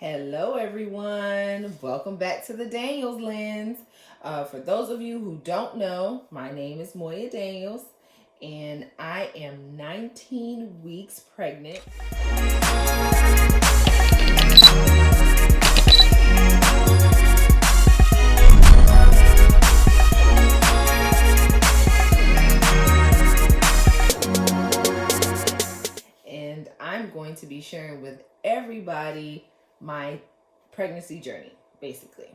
Hello, everyone. Welcome back to the Daniels Lens. For those of you who don't know, my name is Moya Daniels, and I am 19 weeks pregnant. And I'm going to be sharing with everybody my pregnancy journey, basically.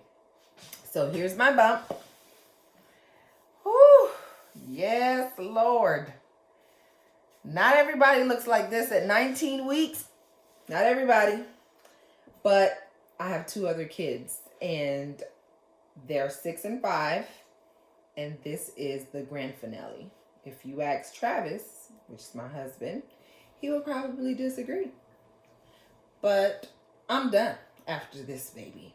So here's my bump. Whew. Yes, Lord. Not everybody looks like this at 19 weeks. Not everybody. But I have two other kids, and they're 6 and 5. And this is the grand finale. If you ask Travis, which is my husband, he would probably disagree. But I'm done after this baby.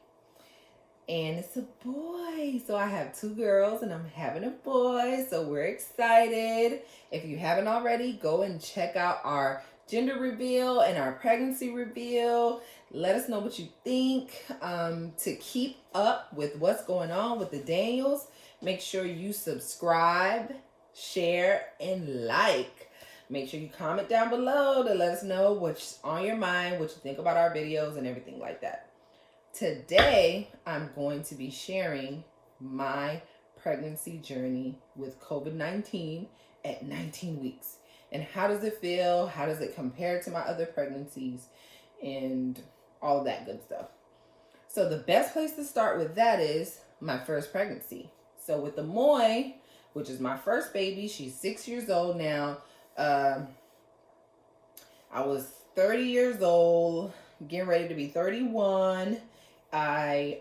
And it's a boy. So I have two girls and I'm having a boy. So we're excited. If you haven't already, go and check out our gender reveal and our pregnancy reveal. Let us know what you think. To keep up with what's going on with the Daniels, make sure you subscribe, share, and like. Make sure you comment down below to let us know what's on your mind, what you think about our videos, and everything like that. Today, I'm going to be sharing my pregnancy journey with COVID-19 at 19 weeks. And how does it feel? How does it compare to my other pregnancies? And all of that good stuff. So the best place to start with that is my first pregnancy. So with the Moy, which is my first baby, she's 6 years old now. I was 30 years old, getting ready to be 31. I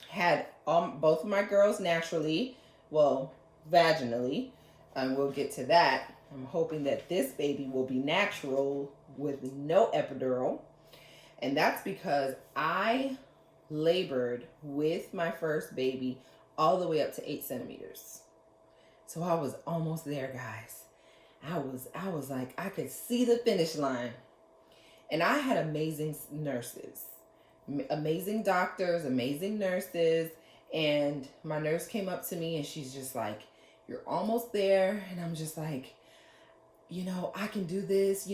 had both of my girls naturally, well, vaginally. We'll get to that. I'm hoping that this baby will be natural with no epidural. And that's because I labored with my first baby all the way up to 8 centimeters. So I was almost there, guys. I was like, I could see the finish line. And I had amazing nurses, amazing doctors, amazing nurses. And my nurse came up to me and she's just like, you're almost there. And I'm just like, I can do this.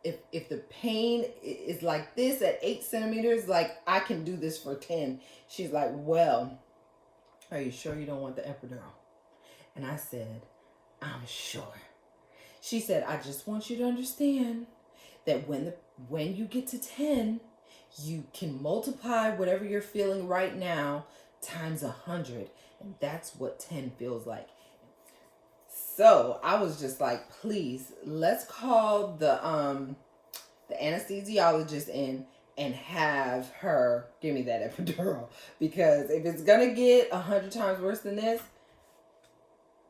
If the pain is like this at 8 centimeters, like I can do this for 10. She's like, well, are you sure you don't want the epidural? And I said, I'm sure. She said, I just want you to understand that when you get to 10, you can multiply whatever you're feeling right now times 100. And that's what 10 feels like. So I was just like, please, let's call the anesthesiologist in and have her give me that epidural. Because if it's going to get 100 times worse than this,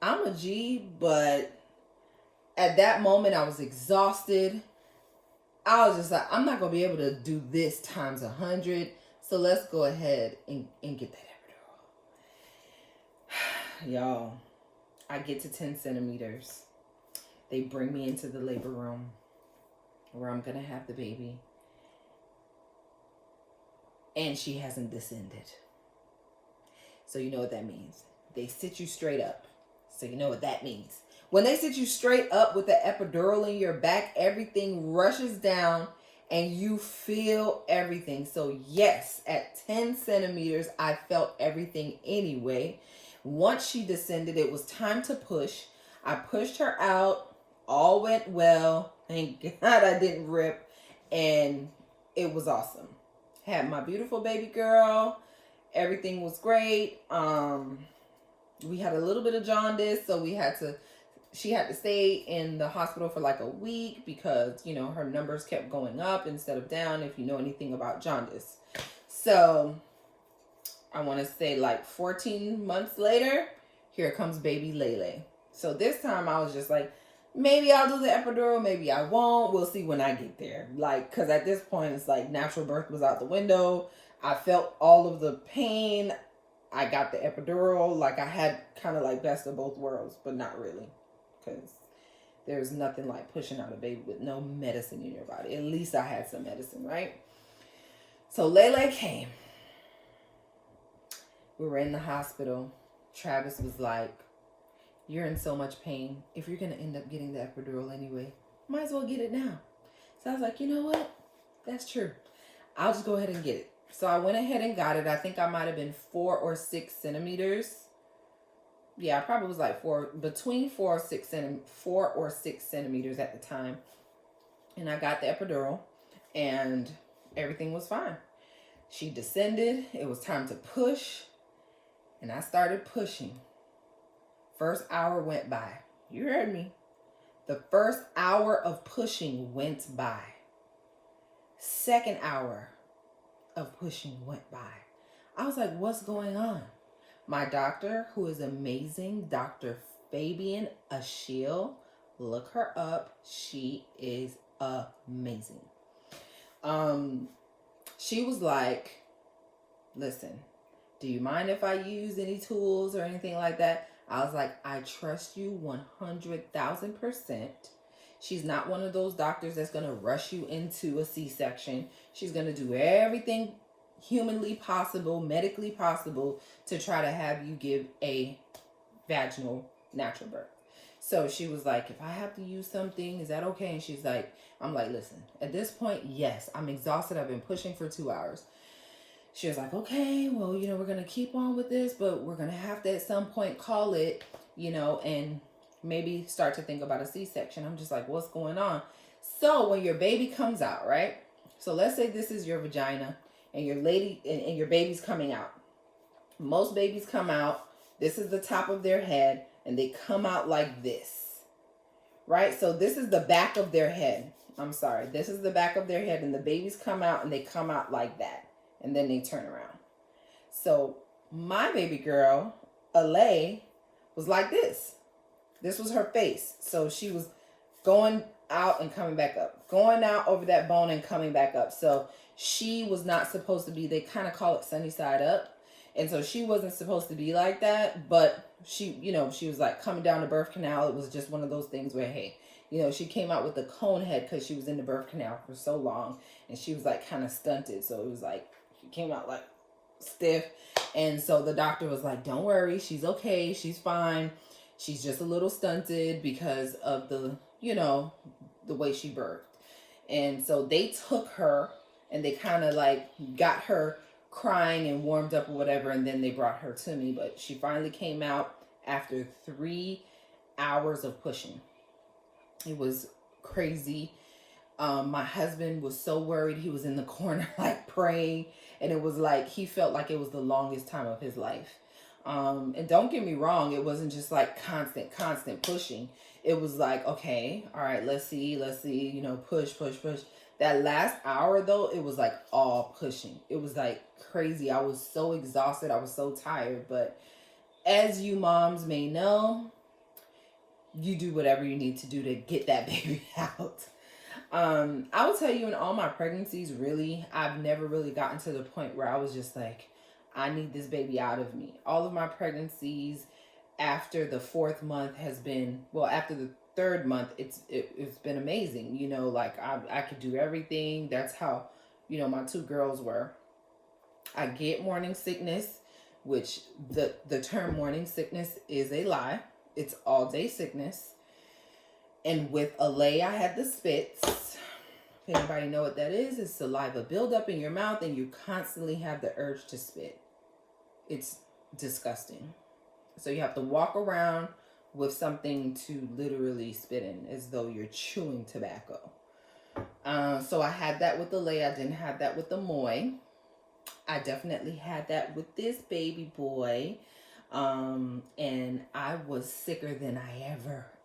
I'm a G, but at that moment, I was exhausted. I was just like, I'm not going to be able to do this times 100. So let's go ahead and get that epidural. Y'all, I get to 10 centimeters. They bring me into the labor room where I'm going to have the baby. And she hasn't descended. So you know what that means. They sit you straight up. So you know what that means. When they sit you straight up with the epidural in your back, everything rushes down and you feel everything. So yes, at 10 centimeters, I felt everything anyway. Once she descended, it was time to push. I pushed her out. All went well. Thank God I didn't rip. And it was awesome. Had my beautiful baby girl. Everything was great. We had a little bit of jaundice, so she had to stay in the hospital for like a week because, her numbers kept going up instead of down, if you know anything about jaundice. So I want to say like 14 months later, here comes baby Lele. So this time I was just like, maybe I'll do the epidural, maybe I won't. We'll see when I get there. Because at this point, it's like natural birth was out the window. I felt all of the pain. I got the epidural. I had kind of like best of both worlds, but not really. Because there's nothing like pushing out a baby with no medicine in your body. At least I had some medicine, right? So Lele came. We were in the hospital. Travis was like, you're in so much pain. If you're going to end up getting the epidural anyway, might as well get it now. So I was like, you know what? That's true. I'll just go ahead and get it. So I went ahead and got it. I think I might have been 4 or 6 centimeters. Yeah, I probably was like between 4 or 6 centimeters at the time. And I got the epidural and everything was fine. She descended. It was time to push. And I started pushing. First hour went by. You heard me. The first hour of pushing went by. Second hour of pushing went by. I was like, what's going on? My doctor, who is amazing, Dr. Fabian Ashiel, look her up. She is amazing. She was like, listen, do you mind if I use any tools or anything like that? I was like, I trust you 100,000%. She's not one of those doctors that's going to rush you into a C-section. She's going to do everything humanly possible, medically possible, to try to have you give a vaginal natural birth. So she was like, if I have to use something, is that okay? And she's like, I'm like, listen, at this point, yes, I'm exhausted. I've been pushing for 2 hours. She was like, okay, well, we're going to keep on with this, but we're going to have to at some point call it, and maybe start to think about a C-section. I'm just like, what's going on? So when your baby comes out, right? So let's say this is your vagina and your and your baby's coming out. Most babies come out. This is the top of their head and they come out like this, right? So this is the back of their head. I'm sorry. This is the back of their head and the babies come out and they come out like that. And then they turn around. So my baby girl, Alay, was like this. This was her face. So she was going out and coming back up. Going out over that bone and coming back up. So she was not supposed to be, they kind of call it sunny side up. And so she wasn't supposed to be like that. But she, she was like coming down the birth canal. It was just one of those things where, hey, she came out with a cone head because she was in the birth canal for so long. And she was like kind of stunted. So it was like, she came out like stiff. And so the doctor was like, don't worry, she's okay, she's fine. She's just a little stunted because of the, the way she birthed. And so they took her and they kind of like got her crying and warmed up or whatever. And then they brought her to me. But she finally came out after 3 hours of pushing. It was crazy. My husband was so worried. He was in the corner like praying. And it was like, he felt like it was the longest time of his life. And don't get me wrong, it wasn't just like constant pushing. It was like, okay, all right, let's see, push. That last hour though, it was like all pushing. It was like crazy. I was so exhausted. I was so tired. But as you moms may know, you do whatever you need to do to get that baby out. I will tell you, in all my pregnancies, really, I've never really gotten to the point where I was just like, I need this baby out of me. All of my pregnancies after the 4th month has been, after the 3rd month, it's been amazing. Like I could do everything. That's how, my 2 girls were. I get morning sickness, which the term morning sickness is a lie. It's all day sickness. And with Alay, I had the spits. If anybody know what that is, it's saliva buildup in your mouth and you constantly have the urge to spit. It's disgusting. So you have to walk around with something to literally spit in, as though you're chewing tobacco. So I had that with Alay. I didn't have that with the Moy. I definitely had that with this baby boy. And I was sicker than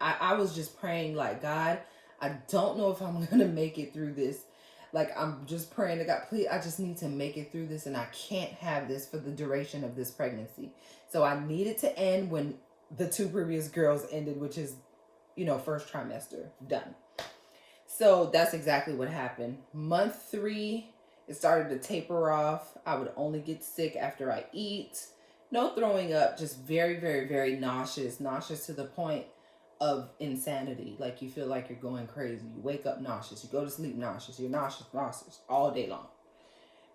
I was just praying like, God, I don't know if I'm going to make it through this. Like, I'm just praying to God, please, I just need to make it through this. And I can't have this for the duration of this pregnancy. So I needed to end when the 2 previous girls ended, which is, first trimester done. So that's exactly what happened. Month 3, it started to taper off. I would only get sick after I eat. No throwing up, just very, very, very nauseous to the point of insanity. Like you feel like you're going crazy. You wake up nauseous. You go to sleep nauseous. You're nauseous all day long.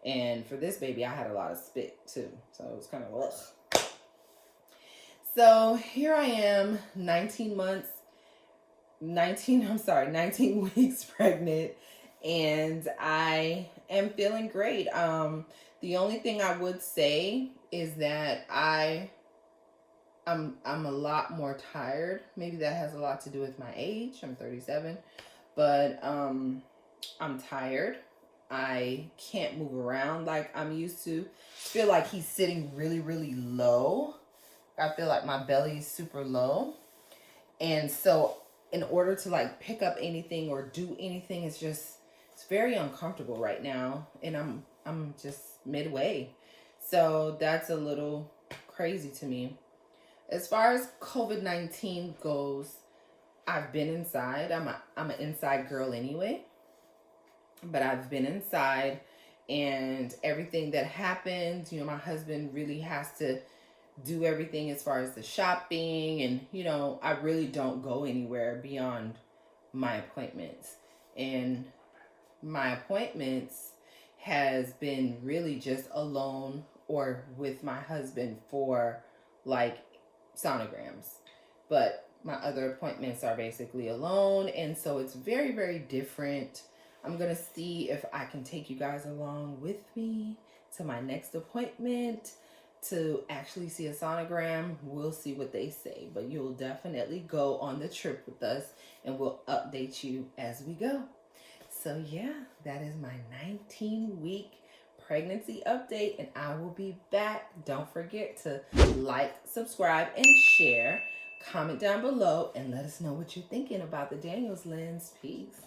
And for this baby, I had a lot of spit too. So it was kind of ugh. So here I am, 19 weeks pregnant, and I am feeling great. The only thing I would say is that I'm a lot more tired. Maybe that has a lot to do with my age. I'm 37, but I'm tired. I can't move around like I'm used to. I feel like he's sitting really, really low. I feel like my belly is super low. And so in order to like pick up anything or do anything, it's very uncomfortable right now. And I'm just midway. So that's a little crazy to me. As far as COVID-19 goes, I've been inside. I'm an inside girl anyway. But I've been inside, and everything that happens, my husband really has to do everything as far as the shopping, and I really don't go anywhere beyond my appointments. And my appointments has been really just alone or with my husband for like sonograms. But my other appointments are basically alone, and so it's very, very different. I'm going to see if I can take you guys along with me to my next appointment to actually see a sonogram. We'll see what they say, but you'll definitely go on the trip with us, and we'll update you as we go. So yeah, that is my 19-week pregnancy update, and I will be back. Don't forget to like, subscribe, and share. Comment down below and let us know what you're thinking about the Daniels lens. Peace.